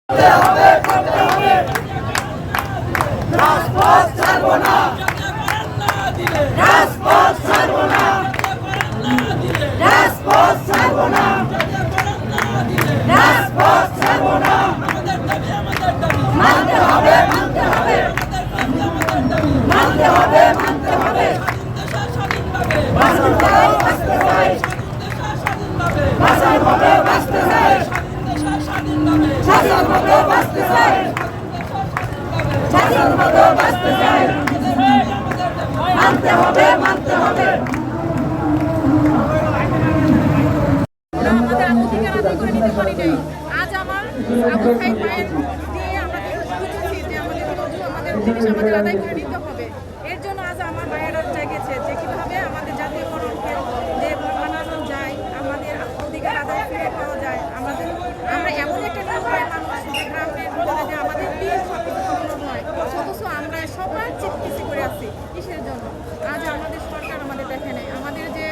আজ আমার আবু সাইদ ভাইয়ের দিয়ে আমরা বুঝেছি যে আমাদের জিনিস আমাদের আদায় করে নিতে হবে। এর জন্য আজ আমার ভাইয়েরা জেগেছে যে কীভাবে আমাদের জাতীয়করণকে যে বানানো যায়, আমাদের অধিকার আদায় ফিরে পাওয়া যায়। আমরা এমন একটা নির্ভয় মানুষ যে গ্রামের ভিতরে যে আমাদের দিয়ে সব কিছু সম্ভব নয়, অথচ আমরা সবার চিৎকিসি করে আছি কিসের জন্য? আজ আমাদের সরকার আমাদের দেখে নেয়। আমাদের যে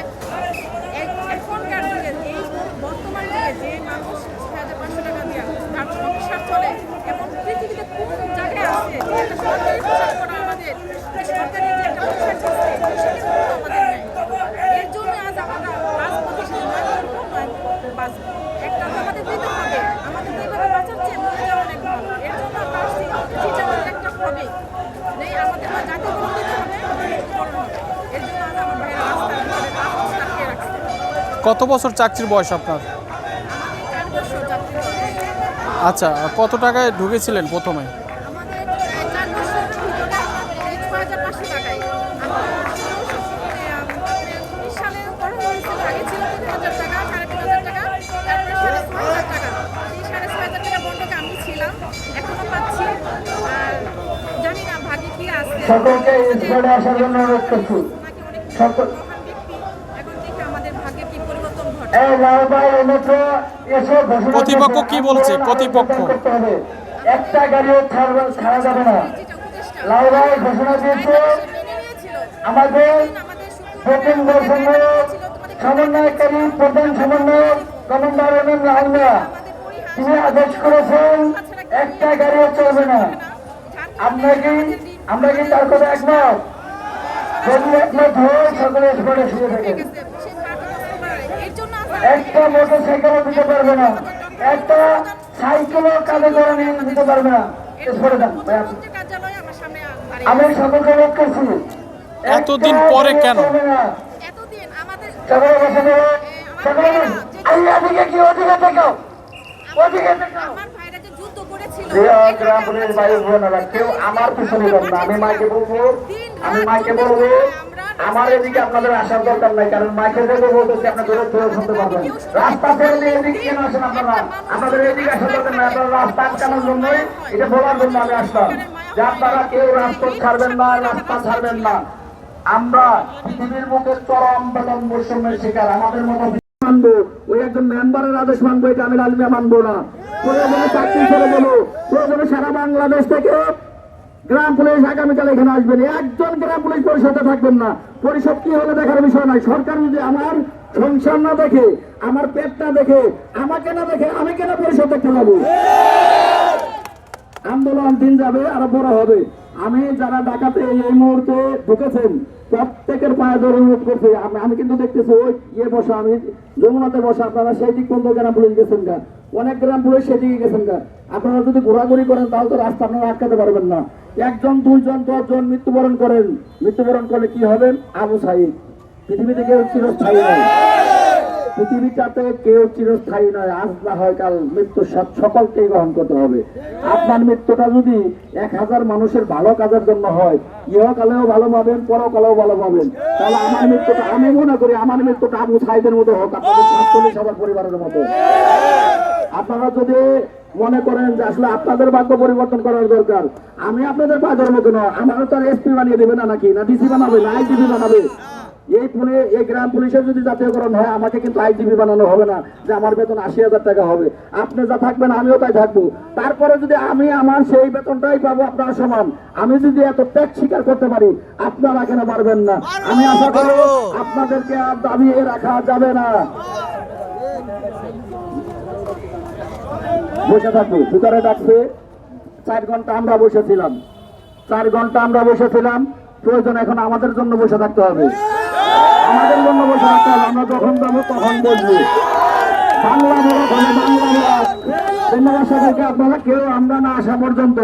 এখনকার যুগে এই বর্তমান যুগে যে মানুষ 6,500 টাকা দিয়ে তার সংসার চলে, এবং পৃথিবীতে খুব জায়গায় আছে যে একটা সরকারি পোশাক করা আমাদের যে সরকারি যে একটা পোশাক আছে সেটা কিন্তু আমাদের নেই। এর জন্য আজ আমরা রাজপথে শুধু নয় বাঁচবো, একটা তো আমাদের দিতে হবে। আমাদের এইভাবে বাঁচাচ্ছে মরে যাওয়া অনেক ভালো। এর জন্য আমরা আসছি যেটা আমাদের একটা হবে নেই, আমাদের জাতীয় করে দিতে হবে, এর জন্য আজ আমার ভাইয়ের রাস্তা আটকে রাখছে। কত বছর চাকরির বয়স আপনার? আচ্ছা, কত টাকায় ঢুকেছিলেন প্রথমে? সকলকে স্কুলে আসার জন্য অনুরোধ করছি। কর্তৃপক্ষ কি বলছে? কর্তৃপক্ষ একটা গাড়িও ছাড়া যাবে না। লাউবাই ঘোষণা দিয়েছে আমাদের প্রথম সমন্বয়কারী প্রধান সমন্বয়ক কমান্ডার এম লাল মিয়া, তিনি আদেশ করেছেন একটা গাড়িও চলবে না। আমরা কি তার কথা একমত? যদি একমত হয় সকলে স্পটে শুয়ে থাকেন। একটা মোটর সাইকেলও দিতে পারবে না, একটা সাইকেলও কাঁধে করে নিয়ে দিতে পারবে না। আমি সকলকে লোক করছি এতদিন পরে কেন? কি ওদিকে থেকেও কেউ আমার পিছনে না। আমি মাইকে বলবো আমার এদিকে আপনাদের আসার দরকার নাই, কারণ মাইকে দেখে বলতেছি আপনার দূরে দূরে শুনতে পারবেন। রাস্তা ছেড়ে দিয়ে এদিকে কেন আসেন আপনারা? আপনাদের এদিকে আসার দরকার নাই, আপনারা রাস্তা আটকানোর জন্যই এটা বলার জন্য আমি আসলাম যে আপনারা কেউ রাস্তা ছাড়বেন না, রাস্তা ছাড়বেন না। আমরা পৃথিবীর মুখে চরম বেতন বৈষম্যের শিকার। আমাদের মতো মানবো, ওই একজন মেম্বারের আদেশ মানবো, এটা আমি লাল মিয়া মানবো না। প্রয়োজনে চাকরি ছেড়ে দেবো, প্রয়োজনে সারা বাংলাদেশ থেকে গ্রাম পুলিশ আগামীকাল এখানে আসবেন। একজন গ্রাম পুলিশ পরিষদে থাকবেন না। পরিষদ কি হলে দেখার বিষয় নয়। সরকার যদি আমার সংসার না দেখে, আমার পেট না দেখে, আমাকে না দেখে, আমি কেন পরিষদ দেখতে যাবো? আন্দোলন দিন যাবে, আরো বড় হবে। আমি যারা ঢাকাতে এই মুহূর্তে ঢুকেছেন প্রত্যেকের পায়ে ধরে অনুরোধ করছি। আমি কিন্তু দেখতেছি ওই বসা, আমি যমুনাতে বসা, আপনারা সেই দিক পর্যন্ত গ্রাম পুলিশ গেছেন গা, অনেক গ্রাম পুলিশ সেদিকে গেছেন গা। আপনারা যদি ঘোরাঘুরি করেন তাহলে তো রাস্তা আপনারা আটকাতে পারবেন না। 1 জন 2 জন 10 জন মৃত্যুবরণ করেন, মৃত্যুবরণ করলে কি হবেন? আবু সাইদ। পৃথিবীতে কেউ চিরস্থায়ী নয়, পৃথিবীটাতে কেউ চিরস্থায়ী নয়। আজ না হয় কাল মৃত্যু সকলকেই গ্রহণ করতে হবে। আপনার মৃত্যুটা যদি 1000 মানুষের ভালো কাজের জন্য হয়, ইহকালেও ভালো পাবেন, পরকালেও ভালো পাবেন। তাহলে আমার মৃত্যুটা, আমি মনে করি আমার মৃত্যুটা আবু সাইদের মতো হোক, আপনাদের 47 সবার পরিবারের মতো। আপনারা যদি মনে করেন যে আসলে আপনাদের ভাগ্য পরিবর্তন করার দরকার, আমি আপনাদের পাঁচের মতো নয়। আমারও তো এসপি বানিয়ে দেবে না নাকি, না ডিসি বানাবে, না আইজিপি বানাবে। এই গ্রাম পুলিশের যদি জাতীয়করণ হয়, আমাকে কিন্তু আইজিপি বানানো হবে না যে আমার বেতন 80,000 টাকা হবে। আপনি যা থাকবেন আমিও তাই থাকবো। তারপরে যদি আমি আমার সেই বেতনটাই পাবো আপনার সমান, আমি যদি এত ত্যাগ স্বীকার করতে পারি, আপনারা কেন পারবেন না? আমি আশা করি আপনাদেরকে আর দাবিয়ে রাখা যাবে না। বসে থাকবো। ভিতরে ডাকছে, 4 ঘন্টা আমরা বসেছিলাম, 4 ঘন্টা আমরা বসেছিলাম। প্রয়োজন এখন আমাদের জন্য বসে থাকতে হবে, আমাদের জন্য বসে থাকতে হবে। আমরা যখন যাবো তখন বলবো বাংলা বলা হবে, বাংলা বলা। ধন্যবাদ সকলকে। আপনারা কেউ আমরা না আসা পর্যন্ত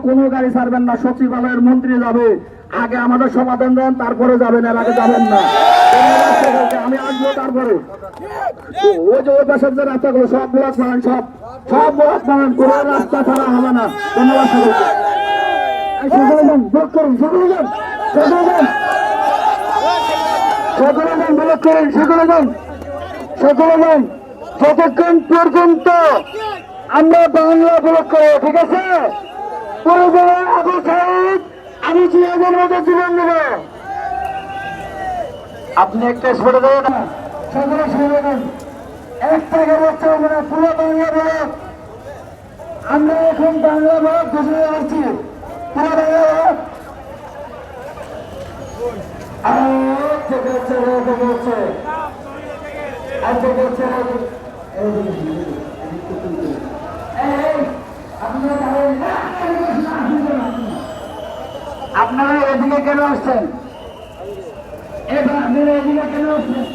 কোনো গাড়ি ছাড়বেন না। সচিবালয়ের মন্ত্রী যাবে, আগে আমাদের সমাধান দেন, তারপরে যাবেন, এর আগে যাবেন না। ধন্যবাদ সকলকে। আমি আসবো তারপরে। ওই যে ওই পাশের যে রাস্তাগুলো সব ব্লক বানান, সব ব্লক বানান, কোনো রাস্তা ছাড়া হবে না। ধন্যবাদ সকলকে। সকলে যান, ব্লক করুন, সকলে যান, সকলে যান, সকলে যান, ব্লক করুন, সকলে যান, সকলে যান। যতক্ষণ পর্যন্ত আমরা বাংলা ব্লক করবো, ঠিক আছে? আবু সাইদ, আমি জিয়াদের মতো জীবন নেব। আপনি একটা ছোটে দেবেন না, সকলে শুনে দেন। একটা গেছে আমরা পুরো বাংলা ব্লক। আমরা এখন বাংলা ব্লক ঘোষণা করছি, পুরো বাংলা ব্লক। আপনারা এদিকে কেন আসছেন? এবার আপনারা এদিকে কেন আসছেন?